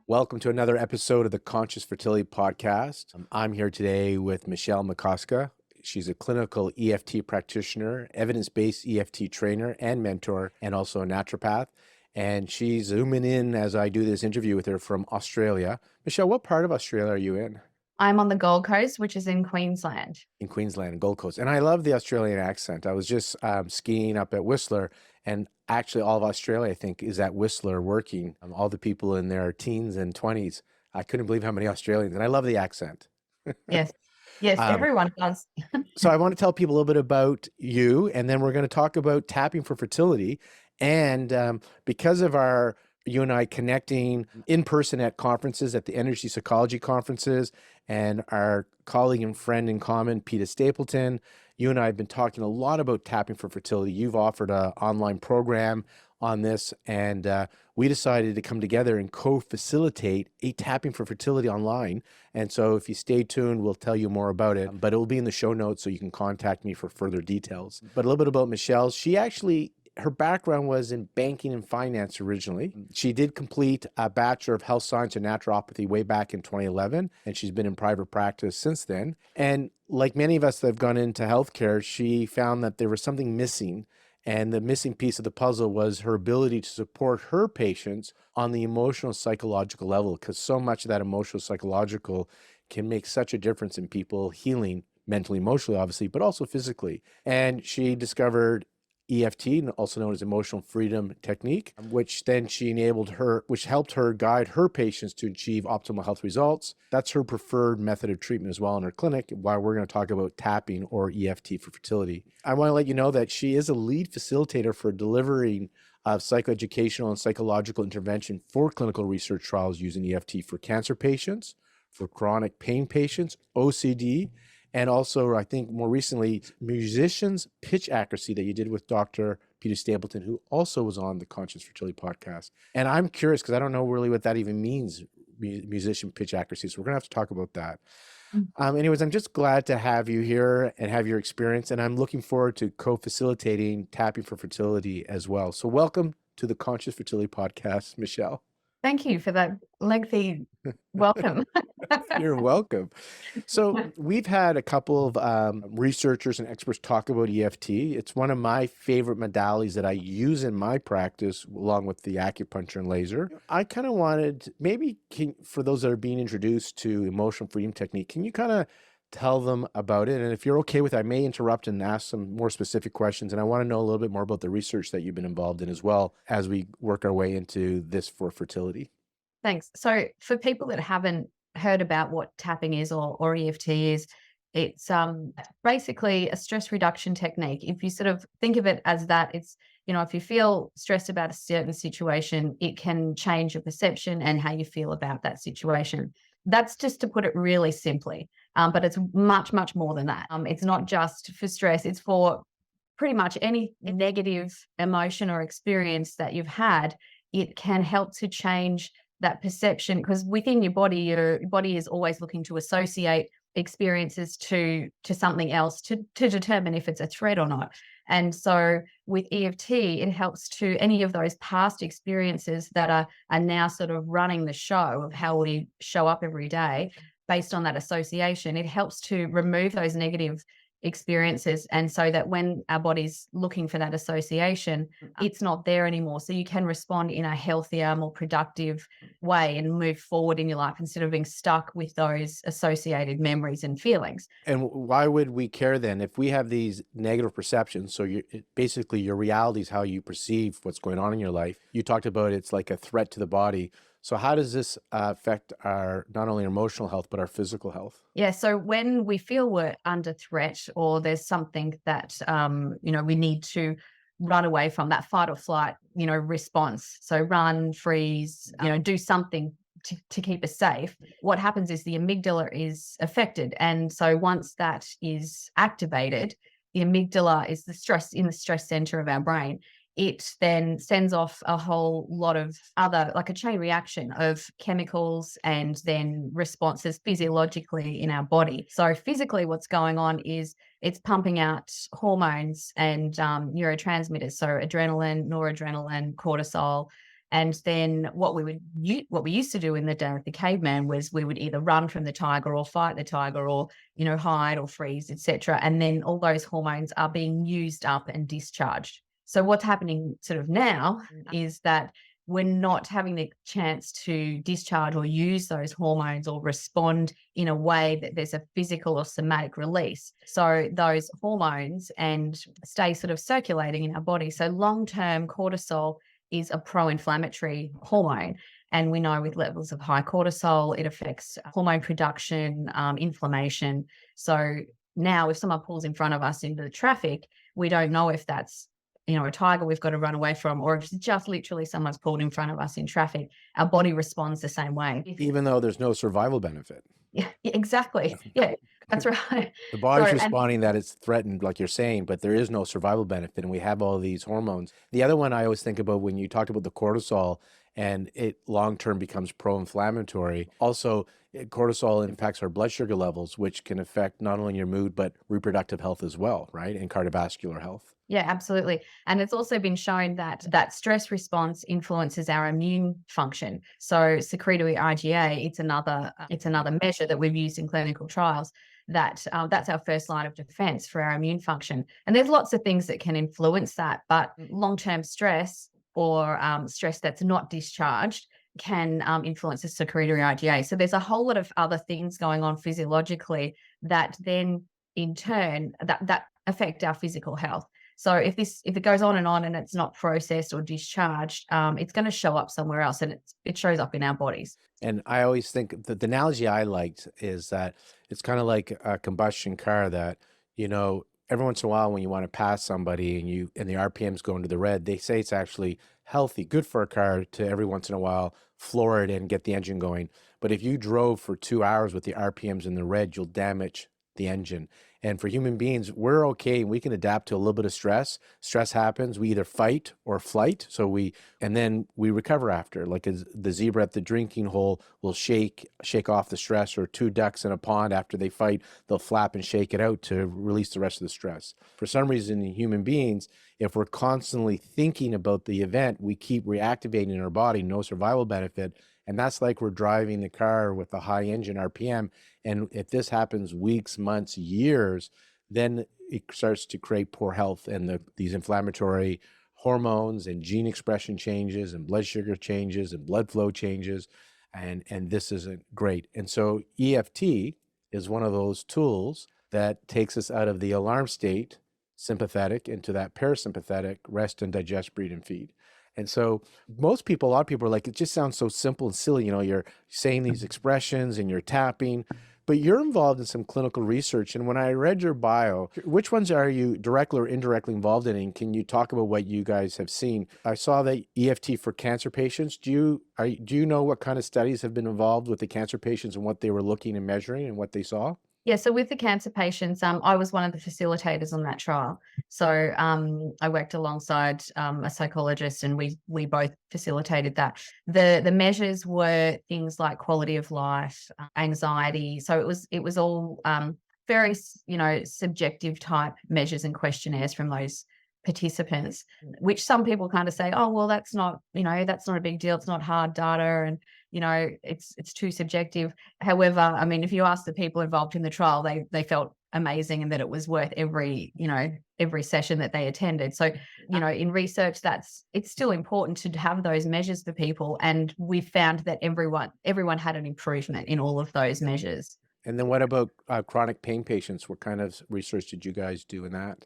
Welcome to another episode of the Conscious Fertility Podcast. I'm here today with Michelle McCosker. She's a clinical EFT practitioner, evidence-based EFT trainer and mentor, and also a naturopath. And she's zooming in as I do this interview with her from Australia. Michelle, what part of Australia are you in? I'm on the Gold Coast, which is in Queensland. In Queensland and Gold Coast. And I love the Australian accent. I was just skiing up at Whistler, and actually all of Australia, I think, is at Whistler working. All the people in their teens and 20s. I couldn't believe how many Australians, and I love the accent. Yes. Yes, Um, everyone does. so I want to tell people a little bit about you, and then we're going to talk about tapping for fertility. And because of you and I connecting in person at conferences, at the energy psychology conferences, and our colleague and friend in common, Peter Stapleton, you and I have been talking a lot about tapping for fertility. You've offered an online program on this, and we decided to come together and co-facilitate a tapping for fertility online. And so if you stay tuned, we'll tell you more about it, but it will be in the show notes so you can contact me for further details. But a little bit about Michelle. Her background was in banking and finance originally. She did complete a Bachelor of Health Science and Naturopathy way back in 2011, and she's been in private practice since then. And like many of us that have gone into healthcare, she found that there was something missing. And the missing piece of the puzzle was her ability to support her patients on the emotional, psychological level, because so much of that emotional, psychological can make such a difference in people healing mentally, emotionally, obviously, but also physically. And she discovered EFT, also known as emotional freedom technique, which helped her guide her patients to achieve optimal health results. That's her preferred method of treatment as well in her clinic, while we're going to talk about tapping or EFT for fertility. I want to let you know that she is a lead facilitator for delivering of psychoeducational and psychological intervention for clinical research trials using EFT for cancer patients, for chronic pain patients, OCD, and also, I think more recently, musicians' pitch accuracy that you did with Dr. Peter Stapleton, who also was on the Conscious Fertility podcast. And I'm curious because I don't know really what that even means, musician pitch accuracy. So we're going to have to talk about that. Anyways, I'm just glad to have you here and have your experience. And I'm looking forward to co-facilitating tapping for fertility as well. So welcome to the Conscious Fertility podcast, Michelle. Thank you for that lengthy welcome. You're welcome. So we've had a couple of researchers and experts talk about EFT. It's one of my favorite modalities that I use in my practice, along with the acupuncture and laser. I kind of wanted, for those that are being introduced to emotional freedom technique, can you kind of tell them about it? And if you're okay with it, I may interrupt and ask some more specific questions. And I want to know a little bit more about the research that you've been involved in as well as we work our way into this for fertility. Thanks. So for people that haven't heard about what tapping is or EFT is, it's basically a stress reduction technique. If you sort of think of it as that, it's, if you feel stressed about a certain situation, it can change your perception and how you feel about that situation. That's just to put it really simply, but it's much, much more than that. It's not just for stress, it's for pretty much any negative emotion or experience that you've had. It can help to change that perception, because within your body is always looking to associate experiences to something else to determine if it's a threat or not. And so with EFT, it helps to any of those past experiences that are now sort of running the show of how we show up every day based on that association. It helps to remove those negative experiences, and so that when our body's looking for that association, it's not there anymore. So you can respond in a healthier, more productive way and move forward in your life instead of being stuck with those associated memories and feelings. And why would we care then if we have these negative perceptions? So basically your reality is how you perceive what's going on in your life. You talked about it's like a threat to the body. So how does this affect our not only emotional health, but our physical health? Yeah. So when we feel we're under threat or there's something that, we need to run away from, that fight or flight, response. So run, freeze, do something to keep us safe. What happens is the amygdala is affected. And so once that is activated, the amygdala is the stress center of our brain. It then sends off a whole lot of other, like a chain reaction of chemicals and then responses physiologically in our body. So physically what's going on is it's pumping out hormones and neurotransmitters. So adrenaline, noradrenaline, cortisol, And then what we used to do in the day of the caveman was we would either run from the tiger or fight the tiger, or hide or freeze, etc. And then all those hormones are being used up and discharged. So what's happening sort of now is that we're not having the chance to discharge or use those hormones or respond in a way that there's a physical or somatic release. So those hormones and stay sort of circulating in our body. So long-term cortisol is a pro-inflammatory hormone. And we know with levels of high cortisol, it affects hormone production, inflammation. So now if someone pulls in front of us into the traffic, we don't know if that's a tiger we've got to run away from, or if it's just literally someone's pulled in front of us in traffic. Our body responds the same way. Even though there's no survival benefit. Yeah, exactly. Yeah, that's right. The body's So, responding that it's threatened, like you're saying, but there is no survival benefit, and we have all these hormones. The other one I always think about when you talked about the cortisol, and it long-term becomes pro-inflammatory. Also, cortisol impacts our blood sugar levels, which can affect not only your mood, but reproductive health as well, right? And cardiovascular health. Yeah, absolutely. And it's also been shown that that stress response influences our immune function. So secretory IgA, it's another measure that we've used in clinical trials. That's our first line of defense for our immune function. And there's lots of things that can influence that, but long-term stress or stress that's not discharged can influence the secretory IgA. So there's a whole lot of other things going on physiologically that then in turn that affect our physical health. So if it goes on and it's not processed or discharged, it's going to show up somewhere else, and it shows up in our bodies. And I always think that the analogy I liked is that it's kind of like a combustion car that, every once in a while when you want to pass somebody and the RPMs go into the red, they say it's actually healthy, good for a car to every once in a while floor it and get the engine going. But if you drove for 2 hours with the RPMs in the red, you'll damage the engine. And for human beings, we're okay. We can adapt to a little bit of stress. Stress happens. We either fight or flight. And then we recover after. Like the zebra at the drinking hole will shake off the stress, or two ducks in a pond after they fight, they'll flap and shake it out to release the rest of the stress. For some reason, in human beings, if we're constantly thinking about the event, we keep reactivating our body, no survival benefit. And that's like we're driving the car with a high engine RPM. And if this happens weeks, months, years, then it starts to create poor health, and these inflammatory hormones and gene expression changes and blood sugar changes and blood flow changes. And this isn't great. And so EFT is one of those tools that takes us out of the alarm state, sympathetic, into that parasympathetic, rest and digest, breathe and feed. And so a lot of people are like, it just sounds so simple and silly. You're saying these expressions and you're tapping, but you're involved in some clinical research. And when I read your bio, which ones are you directly or indirectly involved in? And can you talk about what you guys have seen? I saw that EFT for cancer patients. Do you know what kind of studies have been involved with the cancer patients and what they were looking and measuring and what they saw? Yeah, so with the cancer patients, I was one of the facilitators on that trial. So I worked alongside a psychologist, and we both facilitated that. The measures were things like quality of life, anxiety. So it was all very subjective type measures and questionnaires from those participants, which some people kind of say, oh well, that's not a big deal. It's not hard data, and it's too subjective. However, I mean, if you ask the people involved in the trial, they felt amazing, and that it was worth every session that they attended. So, in research, it's still important to have those measures for people. And we found that everyone had an improvement in all of those measures. And then what about chronic pain patients? What kind of research did you guys do in that?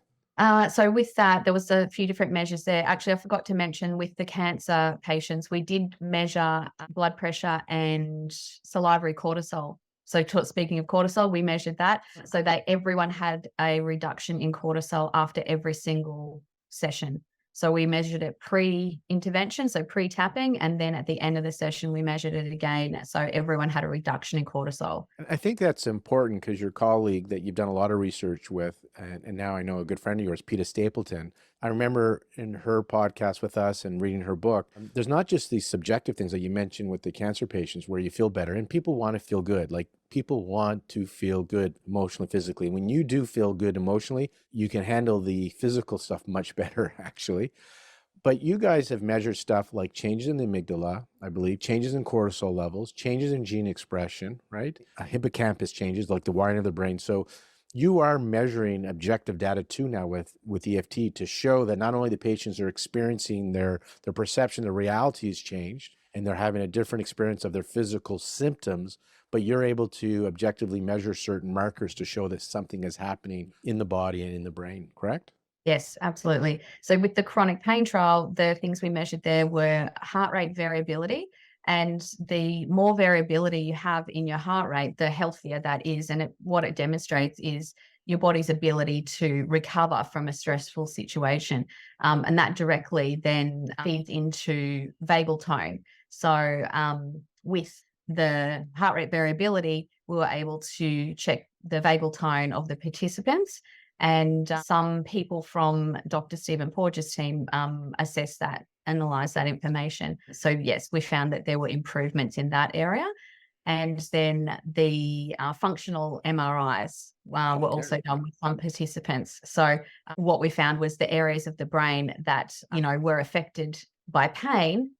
So with that, there was a few different measures there. Actually, I forgot to mention with the cancer patients, we did measure blood pressure and salivary cortisol. So speaking of cortisol, we measured that. So everyone had a reduction in cortisol after every single session. So we measured it pre-intervention, so pre-tapping, and then at the end of the session, we measured it again. So everyone had a reduction in cortisol. I think that's important because your colleague that you've done a lot of research with, and now I know a good friend of yours, Peter Stapleton, I remember in her podcast with us and reading her book, there's not just these subjective things that you mentioned with the cancer patients where you feel better, and people want to feel good. Like people want to feel good emotionally, physically. When you do feel good emotionally, you can handle the physical stuff much better, actually. But you guys have measured stuff like changes in the amygdala, I believe, changes in cortisol levels, changes in gene expression, right? Hippocampus changes, like the wiring of the brain. So you are measuring objective data too now with EFT to show that not only the patients are experiencing their perception, the reality has changed, and they're having a different experience of their physical symptoms, but you're able to objectively measure certain markers to show that something is happening in the body and in the brain, correct? Yes, absolutely. So with the chronic pain trial, the things we measured there were heart rate variability. And the more variability you have in your heart rate, the healthier that is. And what it demonstrates is your body's ability to recover from a stressful situation. And that directly then feeds into vagal tone. So with the heart rate variability, we were able to check the vagal tone of the participants. And some people from Dr. Stephen Porges' team assessed that, analysed that information. So yes, we found that there were improvements in that area. And then the functional MRIs were also done with some participants. So what we found was the areas of the brain that, were affected by pain,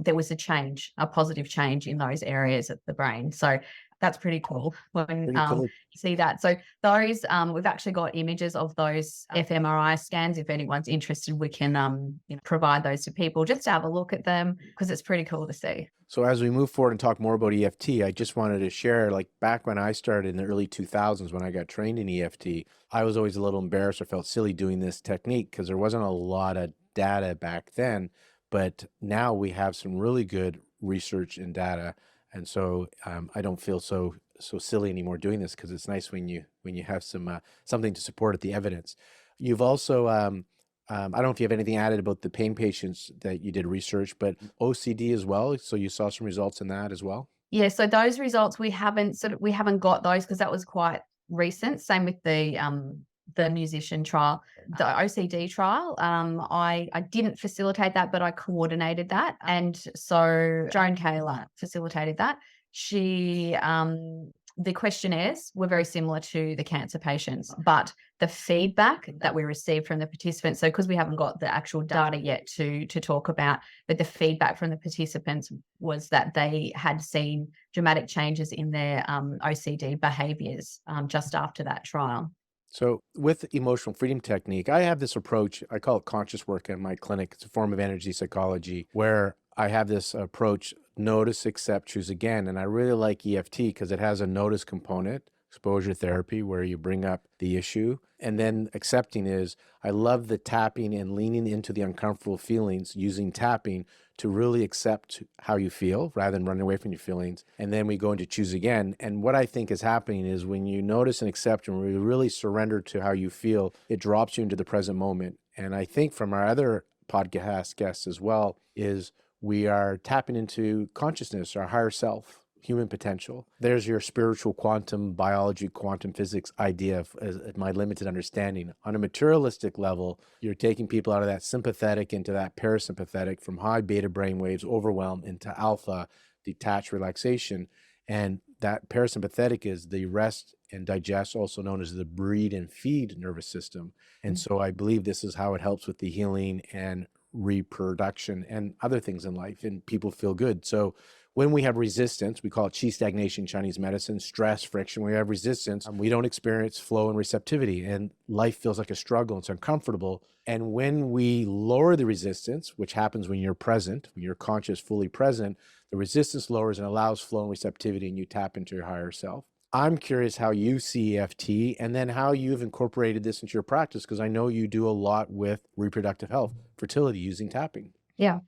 there was a positive change in those areas of the brain. So that's pretty cool when Pretty cool. you see that. So those, we've actually got images of those fMRI scans. If anyone's interested, we can provide those to people just to have a look at them because it's pretty cool to see. So as we move forward and talk more about EFT, I just wanted to share, like back when I started in the early 2000s, when I got trained in EFT, I was always a little embarrassed or felt silly doing this technique because there wasn't a lot of data back then. But now we have some really good research and data. And so I don't feel so silly anymore doing this because it's nice when you have something to support it, the evidence. You've also I don't know if you have anything added about the pain patients that you did research, but OCD as well. So you saw some results in that as well. Yeah, so those results we haven't got those because that was quite recent. Same with the musician trial, the OCD trial. I didn't facilitate that, but I coordinated that, and so Joan Kaler facilitated that. She the questionnaires were very similar to the cancer patients, but the feedback that we received from the participants, so because we haven't got the actual data yet to talk about, but the feedback from the participants was that they had seen dramatic changes in their OCD behaviors just after that trial. So with emotional freedom technique, I have this approach, I call it conscious work in my clinic. It's a form of energy psychology where I have this approach, notice, accept, choose again. And I really like EFT because it has a notice component, exposure therapy, where you bring up the issue. And then accepting is, I love the tapping and leaning into the uncomfortable feelings using tapping to really accept how you feel rather than running away from your feelings. And then we go into choose again. And what I think is happening is when you notice and accept and really surrender to how you feel, it drops you into the present moment. And I think from our other podcast guests as well is we are tapping into consciousness, our higher self, human potential. There's your spiritual quantum biology, quantum physics idea of my limited understanding. On a materialistic level, you're taking people out of that sympathetic into that parasympathetic, from high beta brainwaves, overwhelm, into alpha, detached relaxation. And that parasympathetic is the rest and digest, also known as the breed and feed nervous system. And so I believe this is how it helps with the healing and reproduction and other things in life, and people feel good. So when we have resistance, we call it qi stagnation, Chinese medicine, stress, friction. When we have resistance, we don't experience flow and receptivity, and life feels like a struggle. It's uncomfortable. And when we lower the resistance, which happens when you're present, when you're conscious, fully present, the resistance lowers and allows flow and receptivity, and you tap into your higher self. I'm curious how you see EFT and then how you've incorporated this into your practice, because I know you do a lot with reproductive health, fertility, using tapping. Yeah.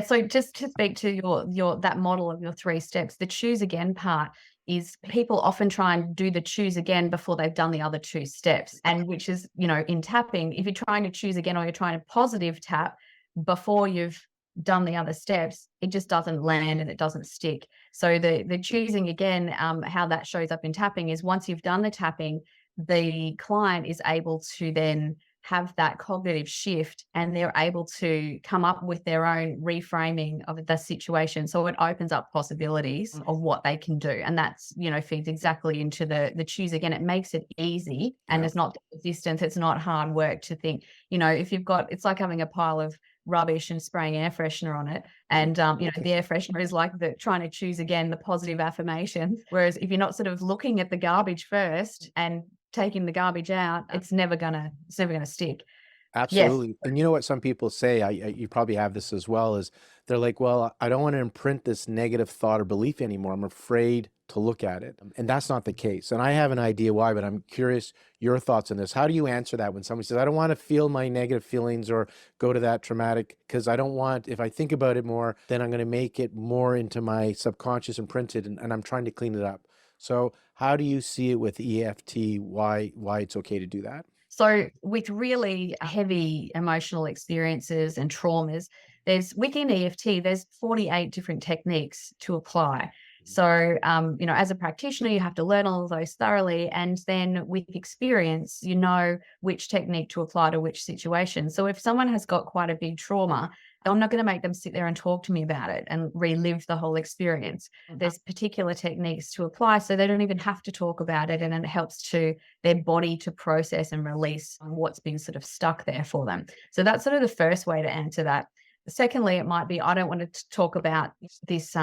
So just to speak to your that model of your 3 steps, the choose again part is people often try and do the choose again before they've done the other 2 steps. And which is, in tapping, if you're trying to choose again or you're trying to positive tap before you've done the other steps, it just doesn't land and it doesn't stick. So the choosing again, how that shows up in tapping is once you've done the tapping, the client is able to then have that cognitive shift and they're able to come up with their own reframing of the situation. So it opens up possibilities of what they can do. And that's, feeds exactly into the choose again. It makes it easy and it's not distance. It's not hard work to think, if you've got, it's like having a pile of rubbish and spraying air freshener on it. And, the air freshener is like trying to choose again the positive affirmation. Whereas if you're not sort of looking at the garbage first and taking the garbage out, it's never gonna stick. Yes. Absolutely. And you know what some people say, you probably have this as well, is they're like, well, I don't want to imprint this negative thought or belief anymore. I'm afraid to look at it. And that's not the case. And I have an idea why, but I'm curious your thoughts on this. How do you answer that when somebody says, I don't want to feel my negative feelings or go to that traumatic, because I don't want, if I think about it more, then I'm going to make it more into my subconscious imprinted, and I'm trying to clean it up. So how do you see it with EFT? Why it's okay to do that? So with really heavy emotional experiences and traumas, there's within EFT, there's 48 different techniques to apply. So, as a practitioner, you have to learn all of those thoroughly. And then with experience, you know which technique to apply to which situation. So if someone has got quite a big trauma, I'm not going to make them sit there and talk to me about it and relive the whole experience. There's particular techniques to apply so they don't even have to talk about it. And it helps their body to process and release what's been sort of stuck there for them. So that's sort of the first way to answer that. Secondly, it might be, I don't want to talk about this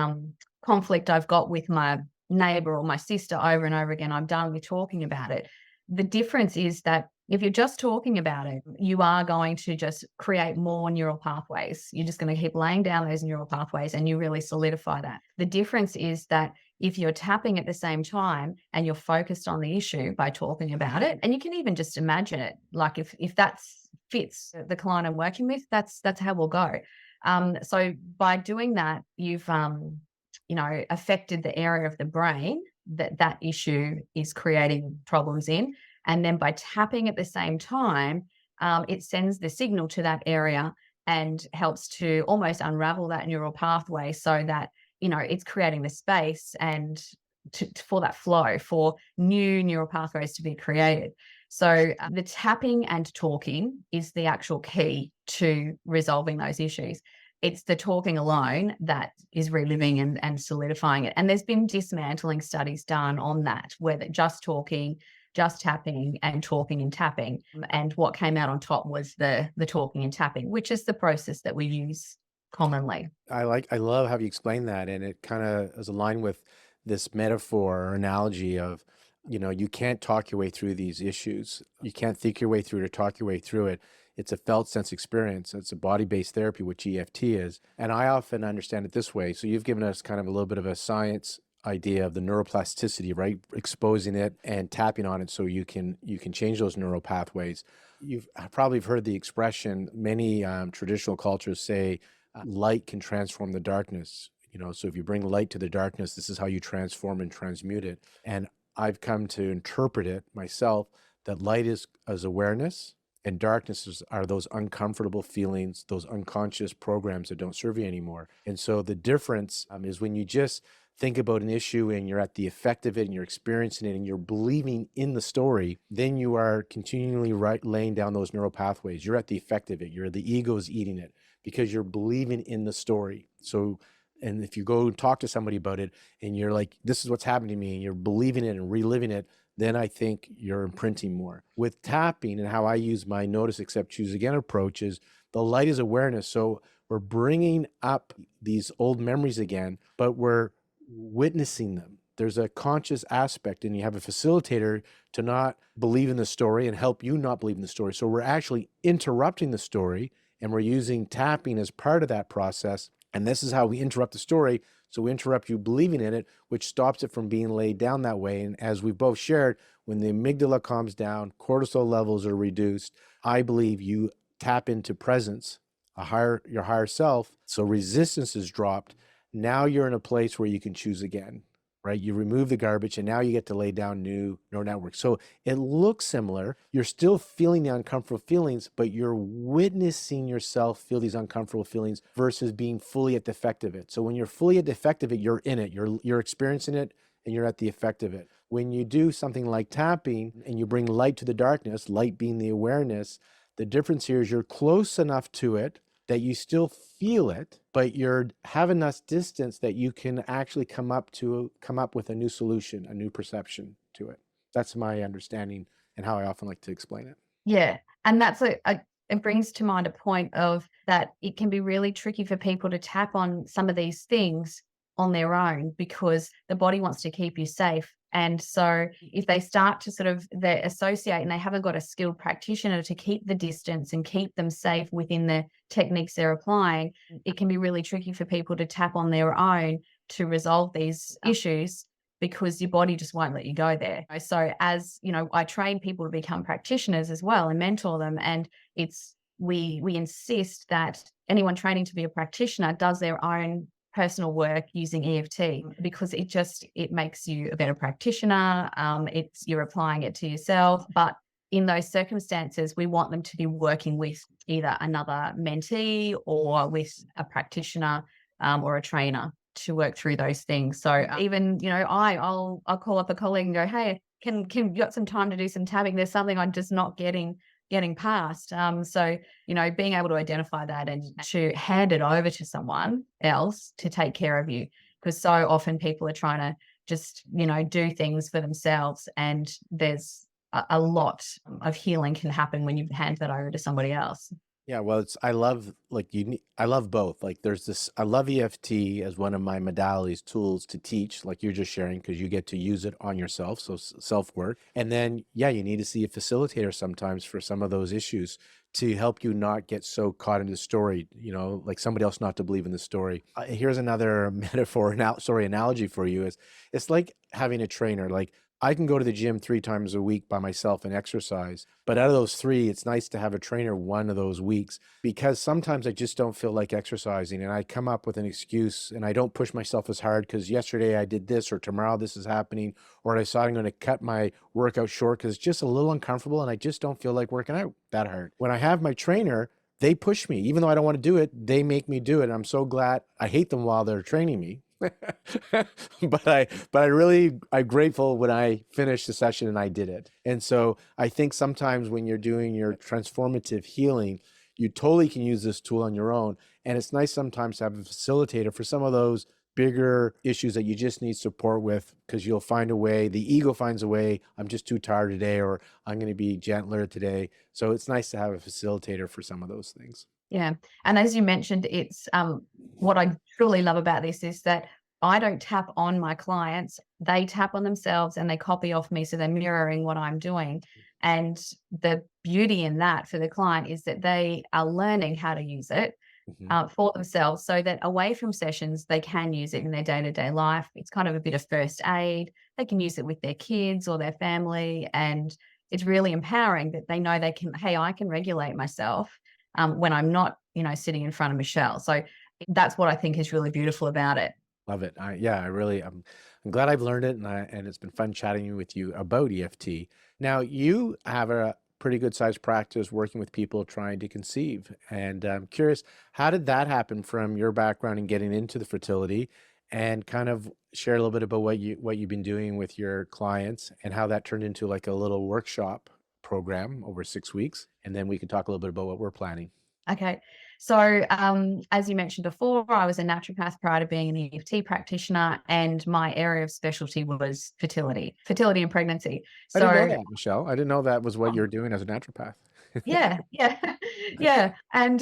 conflict I've got with my neighbor or my sister over and over again. I'm done with talking about it. The difference is that if you're just talking about it, you are going to just create more neural pathways. You're just going to keep laying down those neural pathways and you really solidify that. The difference is that if you're tapping at the same time and you're focused on the issue by talking about it, and you can even just imagine it, like if that fits the client I'm working with, that's how we'll go. So by doing that, you've affected the area of the brain that issue is creating problems in. And then by tapping at the same time, it sends the signal to that area and helps to almost unravel that neural pathway so that, it's creating the space and for that flow, for new neural pathways to be created. So the tapping and talking is the actual key to resolving those issues. It's the talking alone that is reliving and solidifying it. And there's been dismantling studies done on that, where just talking, just tapping and talking and tapping. And what came out on top was the talking and tapping, which is the process that we use commonly. I love how you explain that. And it kind of is aligned with this metaphor or analogy of, you can't talk your way through these issues. You can't think your way through it or talk your way through it. It's a felt sense experience. It's a body-based therapy, which EFT is. And I often understand it this way. So you've given us kind of a little bit of a science idea of the neuroplasticity, right? Exposing it and tapping on it so you can change those neural pathways. You've probably heard the expression, many traditional cultures say, light can transform the darkness. So if you bring light to the darkness, this is how you transform and transmute it. And I've come to interpret it myself that light is as awareness, and darkness are those uncomfortable feelings, those unconscious programs that don't serve you anymore. And so the difference is when you just think about an issue and you're at the effect of it and you're experiencing it and you're believing in the story, then you are continually laying down those neural pathways. You're at the effect of it. The ego's eating it because you're believing in the story. So, and if you go talk to somebody about it and you're like, this is what's happening to me, and you're believing it and reliving it, then I think you're imprinting more. With tapping and how I use my notice, accept, choose again approach is the light is awareness. So we're bringing up these old memories again, but we're witnessing them. There's a conscious aspect, and you have a facilitator to not believe in the story and help you not believe in the story. So we're actually interrupting the story, and we're using tapping as part of that process. And this is how we interrupt the story. So we interrupt you believing in it, which stops it from being laid down that way. And as we've both shared, when the amygdala calms down, cortisol levels are reduced, I believe you tap into presence, your higher self. So resistance is dropped. Now you're in a place where you can choose again, right? You remove the garbage and now you get to lay down new neural networks. So it looks similar. You're still feeling the uncomfortable feelings, but you're witnessing yourself feel these uncomfortable feelings versus being fully at the effect of it. So when you're fully at the effect of it, you're in it, you're experiencing it, and you're at the effect of it. When you do something like tapping and you bring light to the darkness, light being the awareness, the difference here is you're close enough to it that you still feel it, but you're have enough distance that you can actually come up with a new solution, a new perception to it. That's my understanding and how I often like to explain it. Yeah. And that's it brings to mind a point of that it can be really tricky for people to tap on some of these things on their own because the body wants to keep you safe. And so if they start to sort of they associate and they haven't got a skilled practitioner to keep the distance and keep them safe within the techniques they're applying, it can be really tricky for people to tap on their own to resolve these issues because your body just won't let you go there. So as you know, I train people to become practitioners as well and mentor them. And it's we insist that anyone training to be a practitioner does their own personal work using EFT because it makes you a better practitioner. You're applying it to yourself, but in those circumstances, we want them to be working with either another mentee or with a practitioner or a trainer to work through those things. So even, I'll call up a colleague and go, hey, can you got some time to do some tapping? There's something I'm just not getting past. So, being able to identify that and to hand it over to someone else to take care of you. Because so often people are trying to just, do things for themselves. And there's a lot of healing can happen when you hand that over to somebody else. Yeah, well, I love I love both. Like I love EFT as one of my modalities, tools to teach, like you're just sharing, because you get to use it on yourself. So self-work. And then, yeah, you need to see a facilitator sometimes for some of those issues to help you not get so caught in the story, like somebody else not to believe in the story. Here's another metaphor, analogy for you is it's like having a trainer. Like I can go to the gym 3 times a week by myself and exercise, but out of those 3, it's nice to have a trainer one of those weeks because sometimes I just don't feel like exercising and I come up with an excuse and I don't push myself as hard because yesterday I did this or tomorrow this is happening or I decided I'm going to cut my workout short because it's just a little uncomfortable and I just don't feel like working out that hard. When I have my trainer, they push me. Even though I don't want to do it, they make me do it. And I'm so glad. I hate them while they're training me. I'm grateful when I finished the session and I did it. And so I think sometimes when you're doing your transformative healing, you totally can use this tool on your own. And it's nice sometimes to have a facilitator for some of those bigger issues that you just need support with, because you'll find a way, the ego finds a way, I'm just too tired today, or I'm going to be gentler today. So it's nice to have a facilitator for some of those things. Yeah. And as you mentioned, it's what I truly love about this is that I don't tap on my clients. They tap on themselves and they copy off me. So they're mirroring what I'm doing. And the beauty in that for the client is that they are learning how to use it for themselves so that away from sessions, they can use it in their day-to-day life. It's kind of a bit of first aid. They can use it with their kids or their family. And it's really empowering that they know they can, hey, I can regulate myself when I'm not, sitting in front of Michelle. So that's what I think is really beautiful about it. Love it. I'm glad I've learned it, and it's been fun chatting with you about EFT. Now, you have a pretty good sized practice working with people trying to conceive, and I'm curious, how did that happen from your background in getting into the fertility, and kind of share a little bit about what you've been doing with your clients and how that turned into like a little workshop program over 6 weeks, and then we can talk a little bit about what we're planning. Okay. So, as you mentioned before, I was a naturopath prior to being an EFT practitioner, and my area of specialty was fertility and pregnancy. I didn't know So, that, Michelle. I didn't know that was what you're doing as a naturopath. yeah, yeah, yeah. And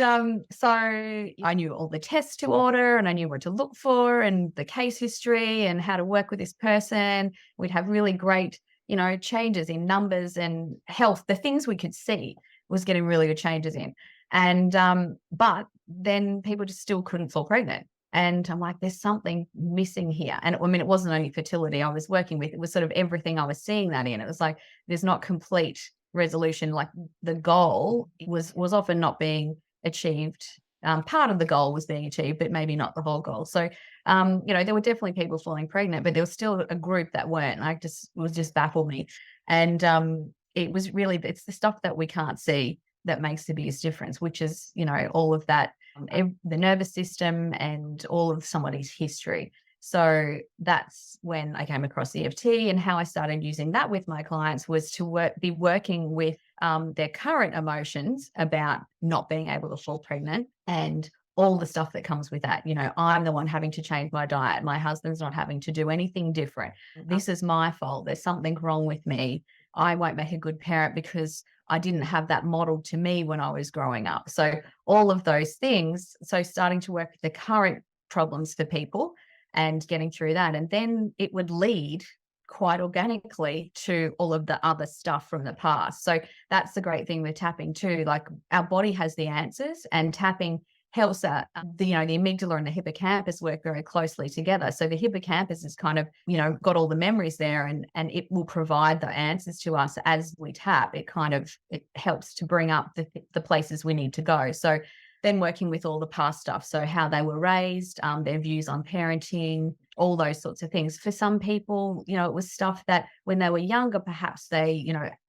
so I knew all the tests to order and I knew what to look for and the case history and how to work with this person. We'd have really great, changes in numbers and health. The things we could see was getting really good changes in. And but then people just still couldn't fall pregnant. And I'm like, there's something missing here. And it wasn't only fertility I was working with, it was sort of everything I was seeing that in. It was like there's not complete resolution. Like the goal was often not being achieved. Part of the goal was being achieved, but maybe not the whole goal. So there were definitely people falling pregnant, but there was still a group that weren't. Was just baffled me. And it was really, it's the stuff that we can't see that makes the biggest difference, which is, all of that, the nervous system and all of somebody's history. So that's when I came across EFT, and how I started using that with my clients was to be working with their current emotions about not being able to fall pregnant and all the stuff that comes with that. I'm the one having to change my diet. My husband's not having to do anything different. This is my fault. There's something wrong with me. I won't make a good parent because I didn't have that model to me when I was growing up. So all of those things. So starting to work with the current problems for people and getting through that. And then it would lead quite organically to all of the other stuff from the past. So that's the great thing with tapping too. Like our body has the answers, and tapping helps the amygdala and the hippocampus work very closely together. So the hippocampus is kind of, got all the memories there, and it will provide the answers to us as we tap. It helps to bring up the places we need to go. So then working with all the past stuff. So how they were raised, their views on parenting, all those sorts of things. For some people, it was stuff that when they were younger, perhaps they,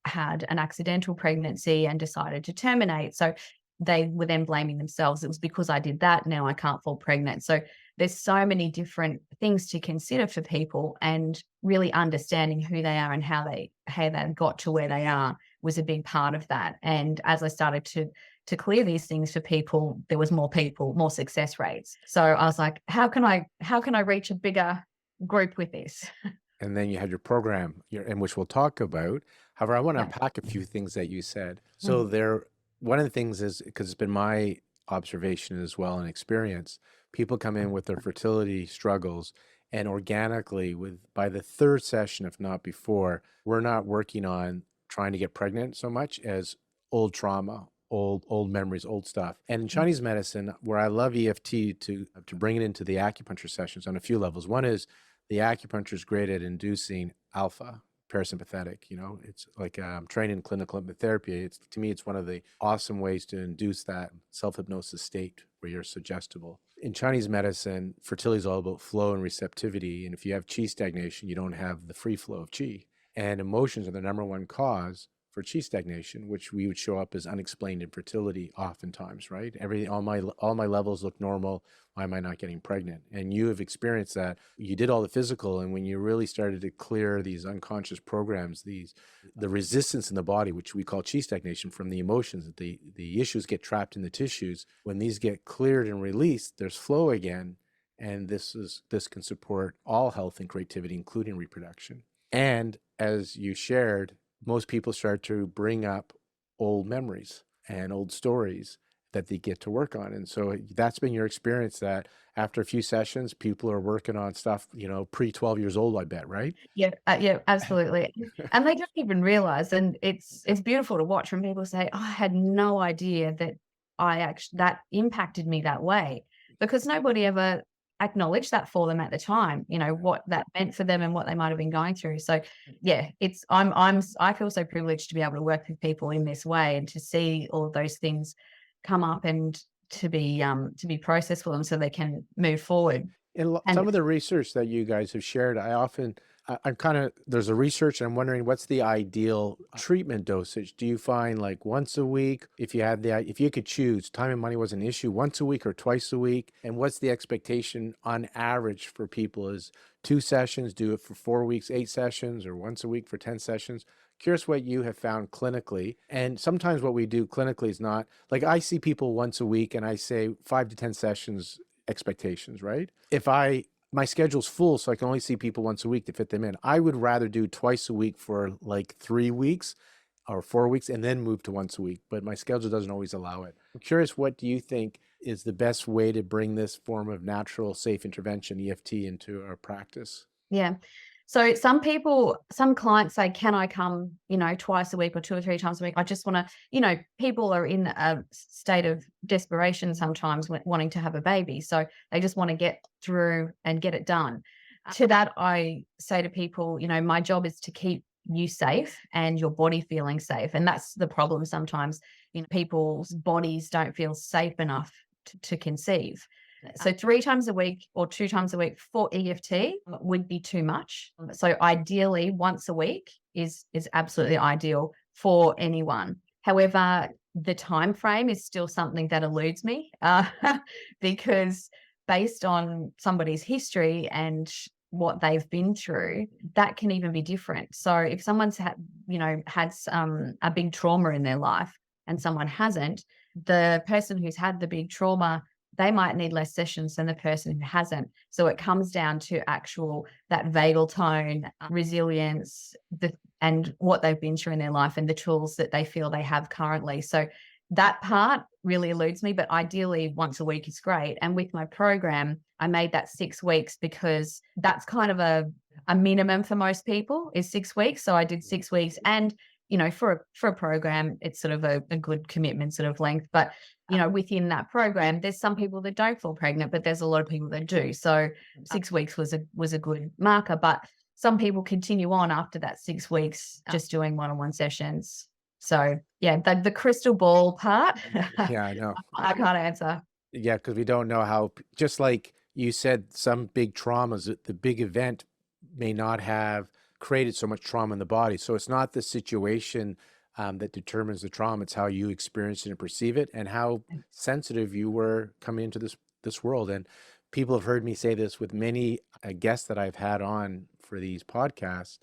had an accidental pregnancy and decided to terminate. So they were then blaming themselves. It was because I did that. Now I can't fall pregnant. So there's so many different things to consider for people, and really understanding who they are and how they got to where they are was a big part of that. And as I started to clear these things for people, there was more people, more success rates. So I was like, how can I reach a bigger group with this? And then you had your program, in which we'll talk about. However, I want to Yeah. unpack a few things that you said. Mm. So one of the things is, because it's been my observation as well and experience, people come in with their fertility struggles, and organically, by the third session, if not before, we're not working on trying to get pregnant so much as old trauma, old memories, old stuff. And in Chinese medicine, where I love EFT to bring it into the acupuncture sessions on a few levels. One is the acupuncture is great at inducing alpha, parasympathetic. It's like training in clinical hypnotherapy. To me, it's one of the awesome ways to induce that self-hypnosis state where you're suggestible. In Chinese medicine, fertility is all about flow and receptivity. And if you have qi stagnation, you don't have the free flow of qi. And emotions are the number one cause for qi stagnation, which we would show up as unexplained infertility oftentimes, right? All my levels look normal. Why am I not getting pregnant? And you have experienced that. You did all the physical, and when you really started to clear these unconscious programs, the resistance in the body, which we call qi stagnation, from the emotions, the issues get trapped in the tissues. When these get cleared and released, there's flow again, and this can support all health and creativity, including reproduction. And as you shared, most people start to bring up old memories and old stories that they get to work on. And so that's been your experience, that after a few sessions, people are working on stuff, pre 12 years old, I bet, right? Yeah, absolutely. And they don't even realize, and it's beautiful to watch when people say, oh, I had no idea that that impacted me that way, because nobody ever acknowledged that for them at the time, what that meant for them and what they might have been going through. So yeah, I feel so privileged to be able to work with people in this way, and to see all of those things come up, and to be processed for them so they can move forward. In And some of the research that you guys have shared, there's a research, and I'm wondering, what's the ideal treatment dosage? Do you find like once a week? If you could choose, time and money was an issue, once a week or twice a week? And what's the expectation on average for people? Is 2 sessions, do it for 4 weeks, 8 sessions, or once a week for 10 sessions? Curious what you have found clinically. And sometimes what we do clinically is not, like, I see people once a week and I say 5 to 10 sessions expectations, right? If my schedule's full, so I can only see people once a week to fit them in, I would rather do twice a week for like 3 weeks or 4 weeks and then move to once a week, but my schedule doesn't always allow it. I'm curious, what do you think is the best way to bring this form of natural, safe intervention, EFT, into our practice? yeah. So some clients say, can I come, twice a week or 2 or 3 times a week? I just want to, people are in a state of desperation sometimes, wanting to have a baby. So they just want to get through and get it done. To that, I say to people, my job is to keep you safe and your body feeling safe. And that's the problem sometimes. People's bodies don't feel safe enough to conceive. So 3 times a week or 2 times a week for EFT would be too much. So ideally, once a week is absolutely ideal for anyone. However, the time frame is still something that eludes me, because based on somebody's history and what they've been through, that can even be different. So if someone's had a big trauma in their life and someone hasn't, the person who's had the big trauma, they might need less sessions than the person who hasn't. So it comes down to that vagal tone, resilience, and what they've been through in their life and the tools that they feel they have currently. So that part really eludes me, but ideally once a week is great. And with my program, I made that 6 weeks because that's kind of a minimum for most people is 6 weeks. So I did 6 weeks, and for a program, it's sort of a good commitment sort of length. But within that program, there's some people that don't fall pregnant, but there's a lot of people that do. So 6 weeks was a good marker. But some people continue on after that 6 weeks, just doing one-on-one sessions. So yeah, the crystal ball part, Yeah, I know. I can't answer. Yeah, because we don't know how, just like you said, some big traumas, the big event may not have created so much trauma in the body. So it's not the situation that determines the trauma. It's how you experience it and perceive it, and how sensitive you were coming into this world. And people have heard me say this with many guests that I've had on for these podcasts.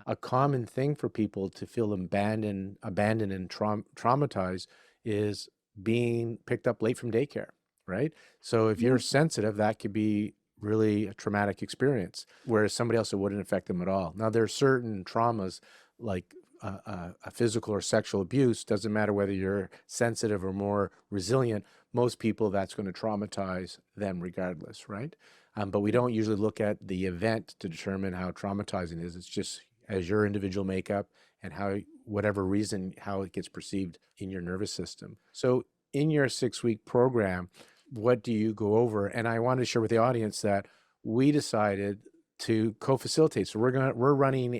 A common thing for people to feel abandoned and traumatized is being picked up late from daycare, right? So if you're sensitive, that could be really a traumatic experience, whereas somebody else, it wouldn't affect them at all. Now, there are certain traumas like a physical or sexual abuse. Doesn't matter whether you're sensitive or more resilient. Most people, that's going to traumatize them regardless, right? But we don't usually look at the event to determine how traumatizing it is. It's just as your individual makeup and how, whatever reason, how it gets perceived in your nervous system. So in your 6-week program, what do you go over? And I wanted to share with the audience that we decided to co-facilitate. So we're running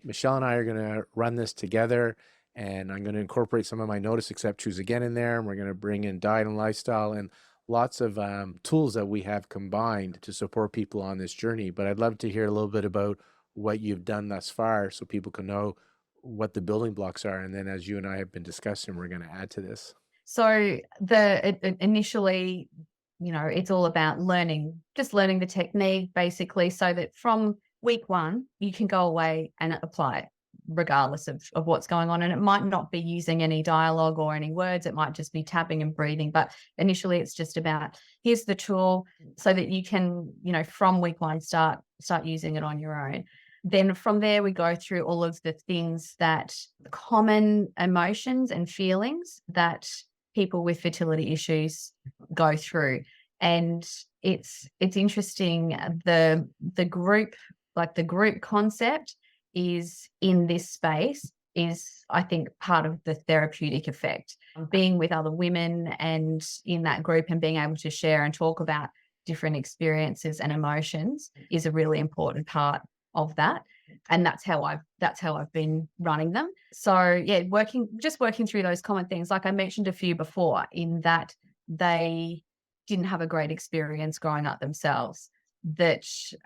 Michelle and I are going to run this together, and I'm going to incorporate some of my Notice, Accept, Choose Again in there. And we're going to bring in diet and lifestyle and lots of tools that we have combined to support people on this journey. But I'd love to hear a little bit about what you've done thus far so people can know what the building blocks are. And then as you and I have been discussing, we're going to add to this. So initially, it's all about learning the technique basically, so that from week 1, you can go away and apply it regardless of what's going on. And it might not be using any dialogue or any words. It might just be tapping and breathing. But initially it's just about, here's the tool so that you can, from week 1, start using it on your own. Then from there, we go through all of the things that common emotions and feelings that people with fertility issues go through. And it's interesting. The group concept is in this space is, I think, part of the therapeutic effect. Being with other women and in that group and being able to share and talk about different experiences and emotions is a really important part of that. And that's how I've been running them. So yeah, working through those common things, like I mentioned a few before, in that they didn't have a great experience growing up themselves, that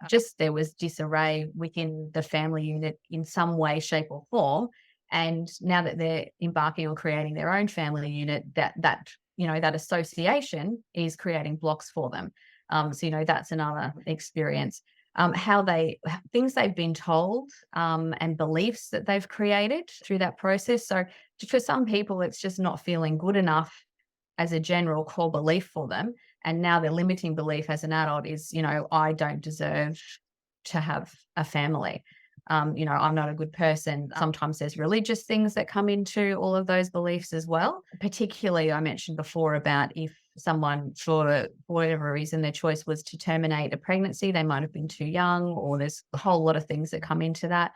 just there was disarray within the family unit in some way, shape or form. And now that they're embarking on creating their own family unit, that association is creating blocks for them. So that's another experience. Things they've been told, and beliefs that they've created through that process. So for some people, it's just not feeling good enough as a general core belief for them. And now their limiting belief as an adult is, I don't deserve to have a family. I'm not a good person. Sometimes there's religious things that come into all of those beliefs as well. Particularly, I mentioned before about if someone, for whatever reason, their choice was to terminate a pregnancy, they might have been too young, or there's a whole lot of things that come into that.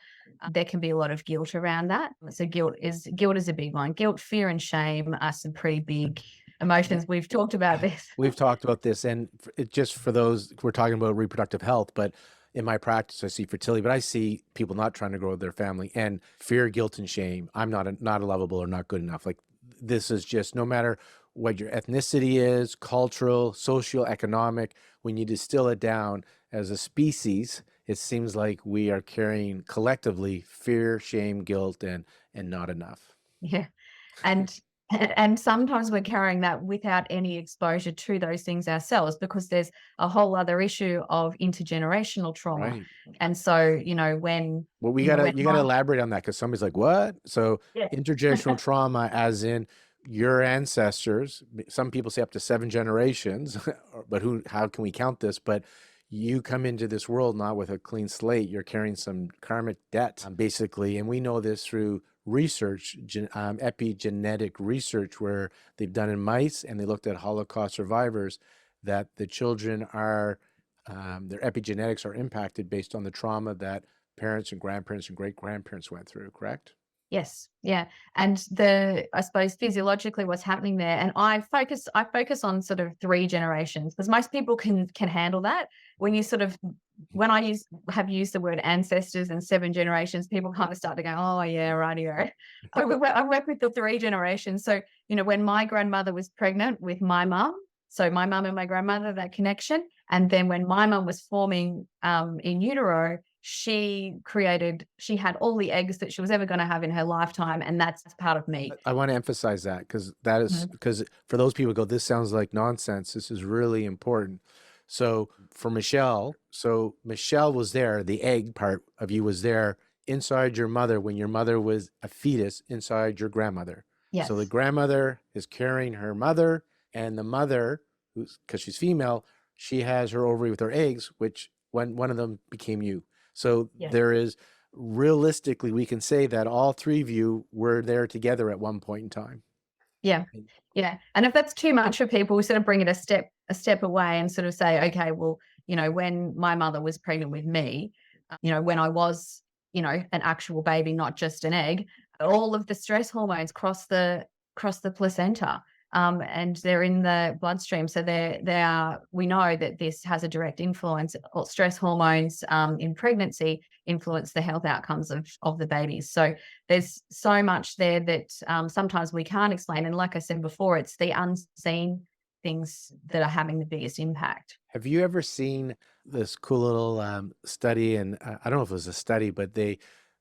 There can be a lot of guilt around that. So guilt is a big one. Guilt, fear, and shame are some pretty big emotions. We've talked about this. We've talked about this, and just for those, we're talking about reproductive health, but in my practice, I see fertility, but I see people not trying to grow their family, and fear, guilt, and shame. I'm not lovable or not good enough. Like, this is just, no matter what your ethnicity is, cultural, social, economic, when you distill it down as a species, it seems like we are carrying collectively fear, shame, guilt, and not enough. Yeah. And sometimes we're carrying that without any exposure to those things ourselves, because there's a whole other issue of intergenerational trauma. Right. And so, you gotta elaborate on that, because somebody's like, what? So yeah. intergenerational trauma, as in your ancestors, some people say up to 7 generations, but how can we count this? But you come into this world not with a clean slate. You're carrying some karmic debt, basically. And we know this through research, epigenetic research, where they've done in mice and they looked at Holocaust survivors, that the children are, their epigenetics are impacted based on the trauma that parents and grandparents and great-grandparents went through, correct? Yes. Yeah. And I suppose physiologically what's happening there, and I focus on sort of 3 generations, because most people can handle that. When have used the word ancestors and 7 generations, people kind of start to go, oh yeah, rightio. I work with the 3 generations. So, when my grandmother was pregnant with my mum, so my mum and my grandmother, that connection. And then when my mum was forming in utero, she had all the eggs that she was ever going to have in her lifetime, and that's part of me. I want to emphasize that because for those people who go, this sounds like nonsense. This is really important. So for Michelle, Michelle was there, the egg part of you was there inside your mother when your mother was a fetus inside your grandmother. Yes. So the grandmother is carrying her mother, and the mother, because she's female, she has her ovary with her eggs, which one of them became you. So there is, realistically, we can say that all 3 of you were there together at one point in time. Yeah. Yeah. And if that's too much for people, we sort of bring it a step away and sort of say, okay, well, when my mother was pregnant with me, when I was, an actual baby, not just an egg, all of the stress hormones cross the placenta. And they're in the bloodstream. So we know that this has a direct influence, or stress hormones in pregnancy influence the health outcomes of the babies. So there's so much there that sometimes we can't explain. And like I said before, it's the unseen things that are having the biggest impact. Have you ever seen this cool little study? And I don't know if it was a study, but they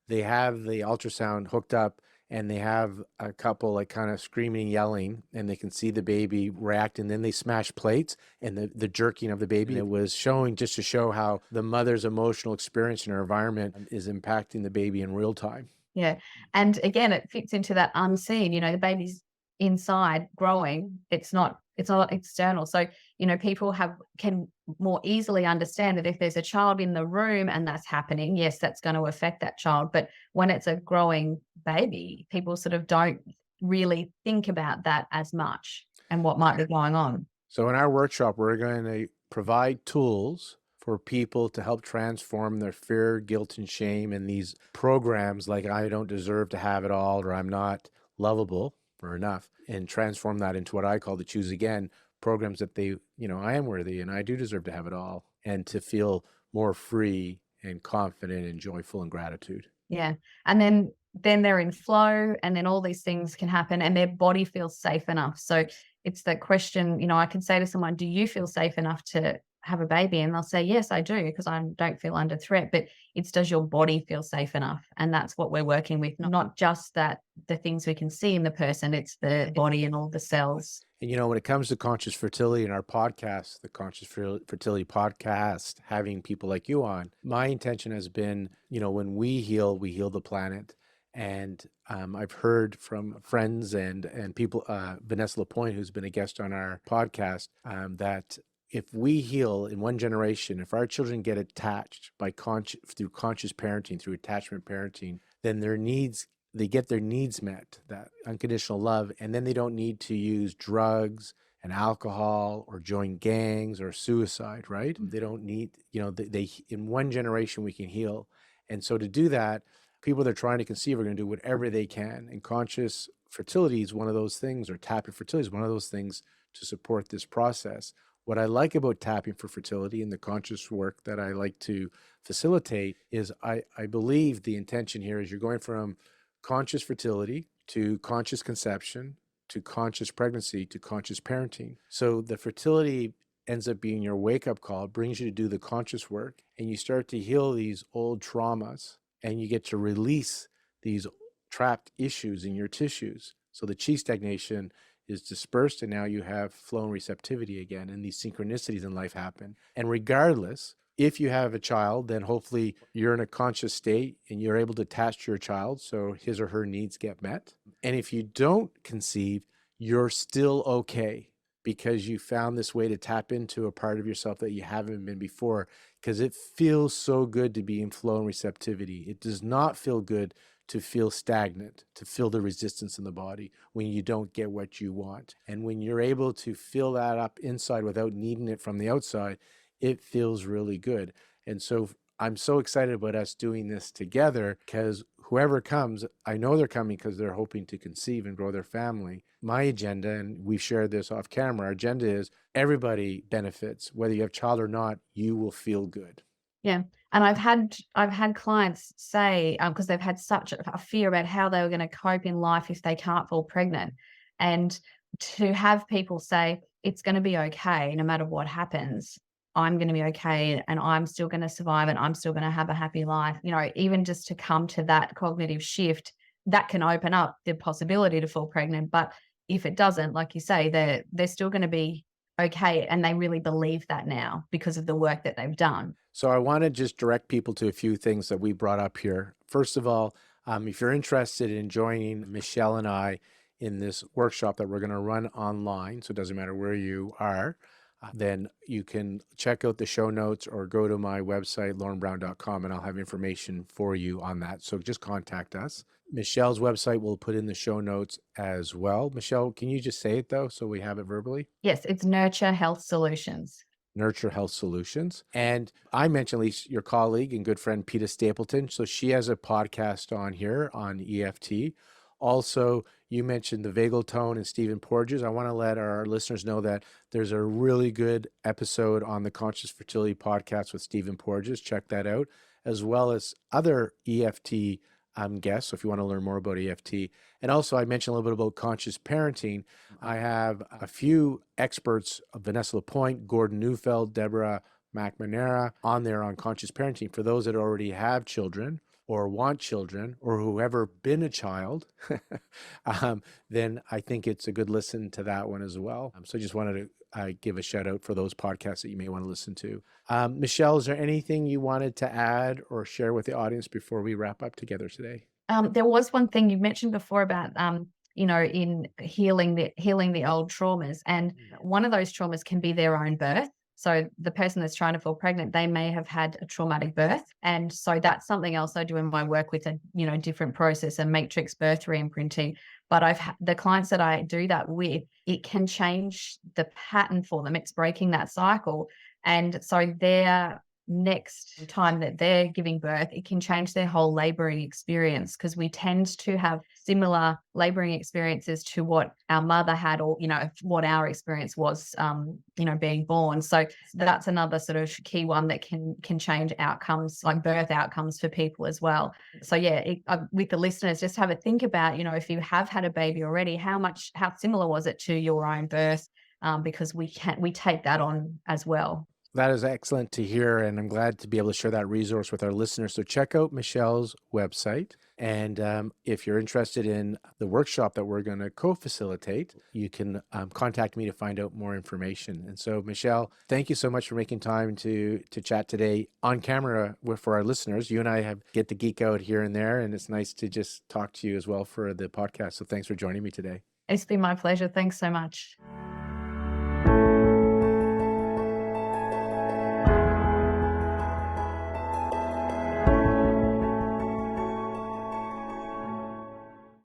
have the ultrasound hooked up, and they have a couple like kind of screaming, yelling, and they can see the baby react, and then they smash plates and the jerking of the baby. And it was showing, just to show how the mother's emotional experience in her environment is impacting the baby in real time. Yeah. And again, it fits into that unseen, the baby's inside growing. It's not external. So, people can more easily understand that if there's a child in the room and that's happening, yes, that's going to affect that child. But when it's a growing baby, people sort of don't really think about that as much and what might be going on. So in our workshop, we're going to provide tools for people to help transform their fear, guilt, and shame, and these programs like I don't deserve to have it all, or I'm not lovable or enough, and transform that into what I call the choose again programs, that I am worthy and I do deserve to have it all, and to feel more free and confident and joyful and gratitude. Yeah. And then they're in flow, and then all these things can happen and their body feels safe enough. So it's that question, I can say to someone, do you feel safe enough to have a baby? And they'll say, yes, I do, because I don't feel under threat. But it's, does your body feel safe enough? And that's what we're working with, not just the things we can see in the person, it's the body and all the cells. And when it comes to conscious fertility in our podcast, the Conscious Fertility podcast, having people like you on, my intention has been, when we heal the planet. And I've heard from friends and people, Vanessa LaPointe, who's been a guest on our podcast, that if we heal in one generation, if our children get attached through conscious parenting, through attachment parenting, then they get their needs met, that unconditional love, and then they don't need to use drugs and alcohol or join gangs or suicide, right? They don't need, they in one generation we can heal. And so to do that, people that are trying to conceive are going to do whatever they can. And conscious fertility is one of those things, or tapping fertility is one of those things to support this process. What I like about tapping for fertility and the conscious work that I like to facilitate is I believe the intention here is you're going from conscious fertility to conscious conception to conscious pregnancy to conscious parenting. So the fertility ends up being your wake-up call, brings you to do the conscious work, and you start to heal these old traumas, and you get to release these trapped issues in your tissues. So the chi stagnation is dispersed, and now you have flow and receptivity again, and these synchronicities in life happen. And regardless, if you have a child, then hopefully you're in a conscious state and you're able to attach to your child so his or her needs get met. And if you don't conceive, you're still okay because you found this way to tap into a part of yourself that you haven't been before, because it feels so good to be in flow and receptivity. It does not feel good to feel stagnant, to feel the resistance in the body when you don't get what you want. And when you're able to fill that up inside without needing it from the outside, it feels really good. And so I'm so excited about us doing this together, because whoever comes, I know they're coming because they're hoping to conceive and grow their family. My agenda, and we've shared this off camera, our agenda is everybody benefits. Whether you have a child or not, you will feel good. Yeah. And I've had clients say, because they've had such a fear about how they were going to cope in life if they can't fall pregnant. And to have people say, it's going to be okay no matter what happens. I'm going to be okay and I'm still going to survive and I'm still going to have a happy life. Even just to come to that cognitive shift, that can open up the possibility to fall pregnant. But if it doesn't, like you say, they're still going to be okay. And they really believe that now because of the work that they've done. So I want to just direct people to a few things that we brought up here. First of all, if you're interested in joining Michelle and I in this workshop that we're going to run online, so it doesn't matter where you are, then you can check out the show notes or go to my website, laurenbrown.com, and I'll have information for you on that. So just contact us. Michelle's website we'll put in the show notes as well. Michelle, can you just say it though, so we have it verbally? Yes, it's Nurture Health Solutions. Nurture Health Solutions. And I mentioned, Lisa, your colleague and good friend, Peta Stapleton. So she has a podcast on here on EFT. Also, you mentioned the vagal tone and Stephen Porges. I want to let our listeners know that there's a really good episode on the Conscious Fertility podcast with Stephen Porges. Check that out, as well as other EFT guests. So if you want to learn more about EFT. And also I mentioned a little bit about conscious parenting. I have a few experts, Vanessa Lapointe, Gordon Neufeld, Deborah McNamara, on there on conscious parenting for those that already have children or want children or who ever been a child. Then I think it's a good listen to that one as well. So I just wanted to give a shout out for those podcasts that you may want to listen to. Michelle, is there anything you wanted to add or share with the audience before we wrap up together today? There was one thing you mentioned before about, in healing the old traumas. And one of those traumas can be their own birth. So the person that's trying to fall pregnant, they may have had a traumatic birth. And so that's something else I do in my work with a, different process, a matrix birth re-imprinting. But the clients that I do that with, it can change the pattern for them. It's breaking that cycle. And so their next time that they're giving birth, it can change their whole laboring experience, because we tend to have similar laboring experiences to what our mother had, or what our experience was being born. So that's another sort of key one that can change outcomes, like birth outcomes for people as well. So with the listeners, just have a think about, if you have had a baby already, how similar was it to your own birth, because we take that on as well. That is excellent to hear, and I'm glad to be able to share that resource with our listeners. So check out Michelle's website, and if you're interested in the workshop that we're going to co-facilitate, you can contact me to find out more information. And so, Michelle, thank you so much for making time to chat today on camera for our listeners. You and I get to geek out here and there, and it's nice to just talk to you as well for the podcast. So thanks for joining me today. It's been my pleasure. Thanks so much.